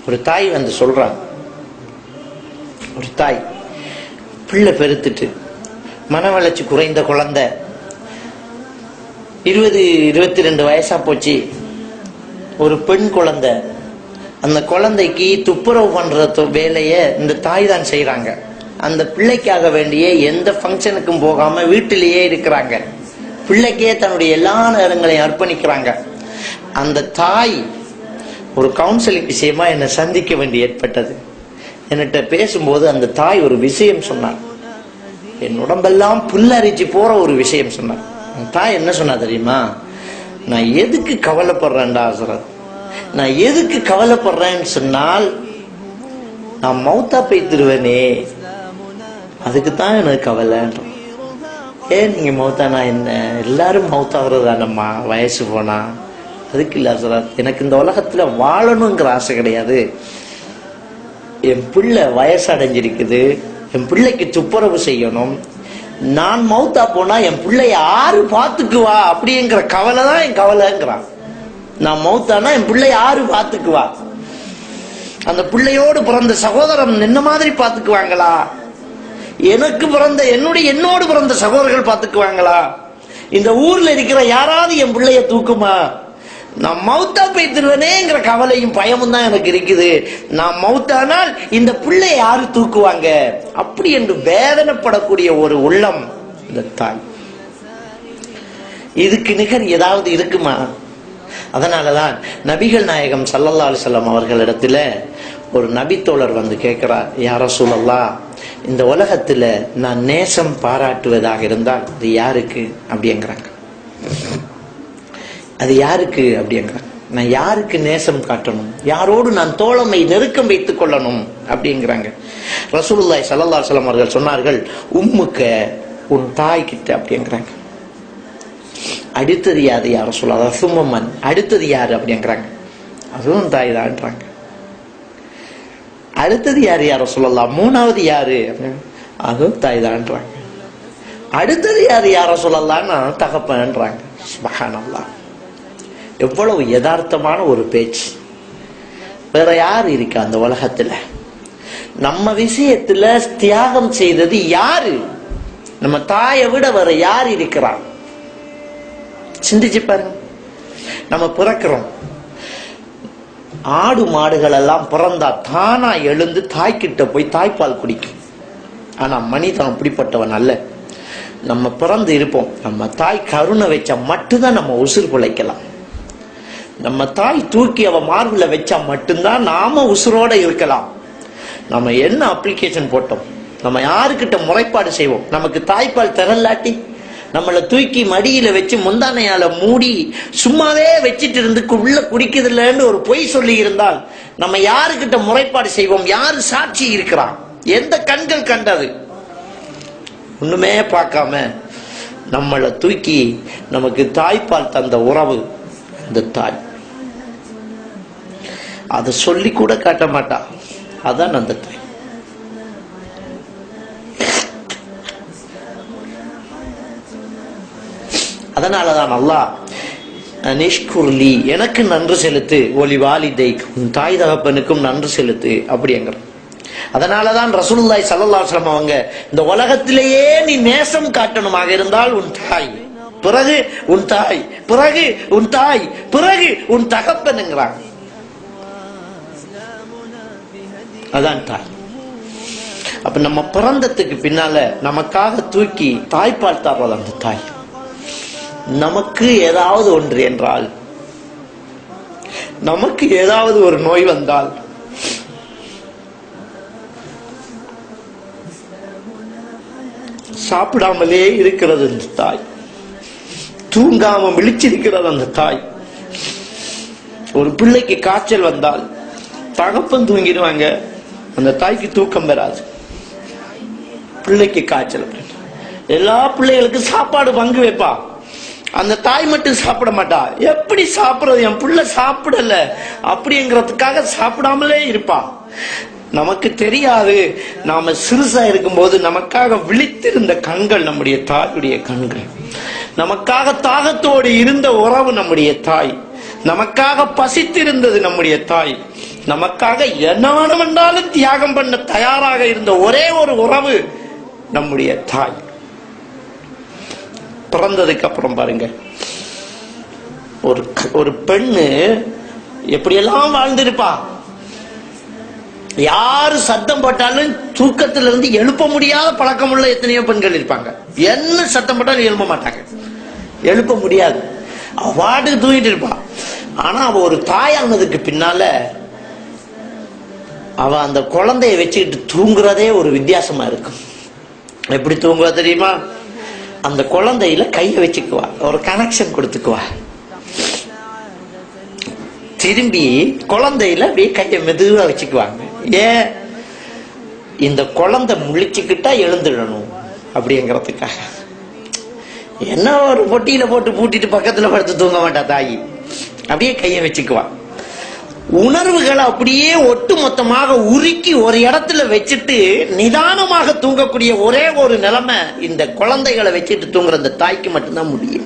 ஒரு தாய் வந்து சொல்றாங்க, ஒரு தாய் பிள்ளை பெருத்துட்டு மன வளர்ச்சி குறைந்த குழந்தை 20-22 வயசா போச்சு, ஒரு பெண் குழந்தை. அந்த குழந்தைக்கு துப்புரவு பண்ற வேலையை இந்த தாய் தான் செய்யறாங்க. அந்த பிள்ளைக்காக வேண்டிய எந்த ஃபங்க்ஷனுக்கும் போகாம வீட்டிலேயே இருக்கிறாங்க. பிள்ளைக்கே தன்னுடைய எல்லா நேரங்களையும் அர்ப்பணிக்கிறாங்க. அந்த தாய் ஒரு கவுன்சிலிங் விஷயமா என்னை சந்திக்க வேண்டி ஏற்பட்டது. என்கிட்ட பேசும்போது அந்த தாய் ஒரு விஷயம் சொன்னார். என் உடம்பெல்லாம் புல்லரிச்சு போற ஒரு விஷயம் சொன்னார். அந்த தாய் என்ன சொன்னா தெரியுமா? நான் எதுக்கு கவலைப்படுறேன்டா ஹசரத், நான் எதுக்கு கவலைப்படுறேன்னு சொன்னால், நான் மௌத்தா போய்த்திருவேனே, அதுக்குத்தான் எனக்கு கவலைன்ற. ஏன் நீங்க மௌத்தானா என்ன, எல்லாரும் மௌத்தாகிறதானம்மா வயசு போனா. அதுக்கு இல்ல ஹசரத், எனக்கு இந்த உலகத்துல வாழணுங்கிற ஆசை கிடையாது. என் பிள்ளை வயசு அடைஞ்சிருக்குது, என் பிள்ளைக்கு துப்புரவு செய்யணும். நான் மௌத்தா போனா என் பிள்ளை யாரு பாத்துக்குவா அப்படிங்கிற கவலை தான் என் கவலைங்கிறான். நான் மௌத்தானா என் பிள்ளை யாரு பாத்துக்குவா, அந்த பிள்ளையோடு பிறந்த சகோதரன் என்ன மாதிரி பாத்துக்குவாங்களா, எனக்கு பிறந்த என்னோடு பிறந்த சகோதரர்கள் பாத்துக்குவாங்களா, இந்த ஊர்ல இருக்கிற யாராவது என் பிள்ளைய தூக்குமா, நான் மௌத்தா போய்த்திருவேனேங்கிற கவலையும் பயமும் தான் எனக்கு இருக்குது. நான் மௌத்தானால் இந்த பிள்ளை யாரு தூக்குவாங்க அப்படி என்று வேதனைப்படக்கூடிய ஒரு உள்ளம் இந்த தாய். இதுக்கு நிகர் ஏதாவது இருக்குமா? அதனாலதான் நபிகள் நாயகம் ஸல்லல்லாஹு அலைஹி வஸல்லம் அவர்களிடத்துல ஒரு நபித்தோழர் வந்து கேட்கிறார், யா ரசூலல்லாஹ், இந்த உலகத்துல நான் நேசம் பாராட்டுவதாக இருந்தால் அது யாருக்கு அப்படிங்கிறாங்க. அது யாருக்கு அப்படிங்கிறாங்க. நான் யாருக்கு நேசம் காட்டணும், யாரோடு நான் தோழமை நெருக்கம் வைத்துக் கொள்ளணும் அப்படிங்கிறாங்க. ரசூலுல்லாஹி ஸல்லல்லாஹு அலைஹி வஸல்லம் அவர்கள் சொன்னார்கள், உம்முக்க, உன் தாய் கிட்ட அப்படிங்கிறாங்க. அடுத்தது யாரு யார சொல்லாத சும்மன், அடுத்தது யாரு அப்படிங்கிறாங்க. அதுவும் தாய் தான்றாங்க. அடுத்தது யாரு யார சொல்லலாம், மூணாவது யாரு, அதுவும் தாய் தான்றாங்க. அடுத்தது யாரு யார சொல்லலாம்னா தகப்பன்றாங்க. சுப்ஹானல்லாஹ், எவ்வளவு யதார்த்தமான ஒரு பேச்சு. வேற யாரு இருக்கா அந்த உலகத்துல? நம்ம விஷயத்துல தியாகம் செய்தது யாரு? நம்ம தாயை விட வேற யாரு இருக்கிறான்? சிந்திச்சு பாருங்க. நம்ம பிறக்கிறோம், ஆடு மாடுகள் எல்லாம் பிறந்தா தானா எழுந்து தாய்கிட்ட போய் தாய்ப்பால் குடிக்கும். ஆனா மனிதன் அப்படிப்பட்டவன் அல்ல. நம்ம பிறந்து இருப்போம், நம்ம தாய் கருணை வச்சா மட்டும்தான் நம்ம உசுர் பிழைக்கலாம். நம்ம தாய் தூக்கி அவ மார்பில் வச்சா மட்டும்தான் நாம உசுரோட இருக்கலாம். நம்ம என்ன அப்ளிகேஷன் போட்டோம், நம்ம யாருக்கிட்ட முறைப்பாடு செய்வோம், நமக்கு தாய்ப்பால் தரலாட்டி நம்மளை தூக்கி மடியில வச்சு முந்தானையால மூடி சும்மாவே வச்சிட்டு இருந்து உள்ள குடிக்குதுன்னு ஒரு பொய் சொல்லி இருந்தால் நம்ம யாருக்கிட்ட முறைப்பாடு செய்வோம்? யாரு சாட்சி இருக்கிறான்? எந்த கண்கள் கண்டது? ஒண்ணுமே பார்க்காம நம்மளை தூக்கி நமக்கு தாய்ப்பால் தந்த உறவு அந்த தாய். அதை சொல்லி கூட காட்ட மாட்டா, அதான் அந்த தாய். அதனாலதான் அல்லாஹ் நிஷ்குர்லி, எனக்கு நன்றி செலுத்து, ஒலி வாலிதை, உன் தாய் தகப்பனுக்கும் நன்றி செலுத்து அப்படிங்கிற. அதனாலதான் ரசூலுல்லாஹி ஸல்லல்லாஹு அலைஹி வஸல்லம் அவங்க, இந்த உலகத்திலேயே நீ நேசம் காட்டணுமாக இருந்தால் உன் தாய், பிறகு உன் தாய், பிறகு உன் தாய், பிறகு உன் தகப்பனுங்கிறாங்க. அதான் தாய். அப்ப நம்ம பிறந்ததுக்கு பின்னால நமக்காக தூக்கி தாய்ப்பால் தர்றது அந்த தாய். நமக்கு ஏதாவது ஒன்று என்றால், நமக்கு ஏதாவது ஒரு நோய் வந்தால், சாப்பிடாமலே இருக்கிறது அந்த தாய், தூங்காம விழிச்சிருக்கிறது அந்த தாய். ஒரு பிள்ளைக்கு காய்ச்சல் வந்தால் தகப்பன் தூங்கிடுவாங்க, அந்த தாய்க்கு தூக்கம் வராது. பிள்ளைக்கு காய்ச்சல், எல்லா பிள்ளைகளுக்கும் சாப்பாடு பங்கு வைப்பா, அந்த தாய் மட்டும் சாப்பிட மாட்டா. எப்படி சாப்பிடுறது, என் பிள்ளை சாப்பிடல அப்படிங்கிறதுக்காக சாப்பிடாமலே இருப்பா. நமக்கு தெரியாது, நாம சிறுசா இருக்கும் போது நமக்காக விழித்திருந்த கண்கள் நம்முடைய தாயுடைய கண்கள், நமக்காக தாகத்தோடு இருந்த உறவு நம்முடைய தாய், நமக்காக பசித்திருந்தது நம்முடைய தாய். நமக்காக என்ன வேண்டுமென்றாலும் தியாகம் பண்ண தயாராக இருந்த ஒரே ஒரு உறவு நம்முடைய தாய். பிறந்ததுக்கு அப்புறம் பாருங்க, ஒரு பெண்ணு எப்படியெல்லாம் வாழ்ந்திருப்பா. யாரு சத்தம் போட்டாலும் தூக்கத்துல இருந்து எழுப்ப முடியாத பழக்கமுள்ள எத்தனையோ பெண்கள் இருப்பாங்க. என்ன சத்தம் போட்டாலும் எழுப்ப மாட்டாங்க, எழுப்ப முடியாது, அவாட்டுக்கு தூங்கிட்டு இருப்பா. ஆனா அவ ஒரு தாயானதுக்கு பின்னால அவ அந்த குழந்தைய வச்சுக்கிட்டு தூங்குறதே ஒரு வித்தியாசமா இருக்கும். எப்படி தூங்குவா தெரியுமா? அந்த குழந்தையில கையை வச்சுக்குவா, ஒரு கனெக்ஷன் கொடுத்துக்குவா. திரும்பி குழந்தையில அப்படியே கையை மெதுவா வச்சுக்குவாங்க. ஏன்? இந்த குழந்தை முழிச்சுக்கிட்டா எழுந்துடணும் அப்படிங்கிறதுக்காக. என்ன ஒரு பொட்டியில போட்டு பூட்டிட்டு பக்கத்துல படுத்து தூங்க மாட்டா தாயி, அப்படியே கையை வச்சுக்குவா. உணர்வுகளை அப்படியே ஒட்டு மொத்தமாக உருக்கி ஒரு இடத்துல வச்சுட்டு நிதானமாக தூங்கக்கூடிய ஒரே ஒரு நிலைமை இந்த குழந்தைகளை வச்சுட்டு தூங்குற அந்த தாய்க்கு மட்டும்தான் முடியும்.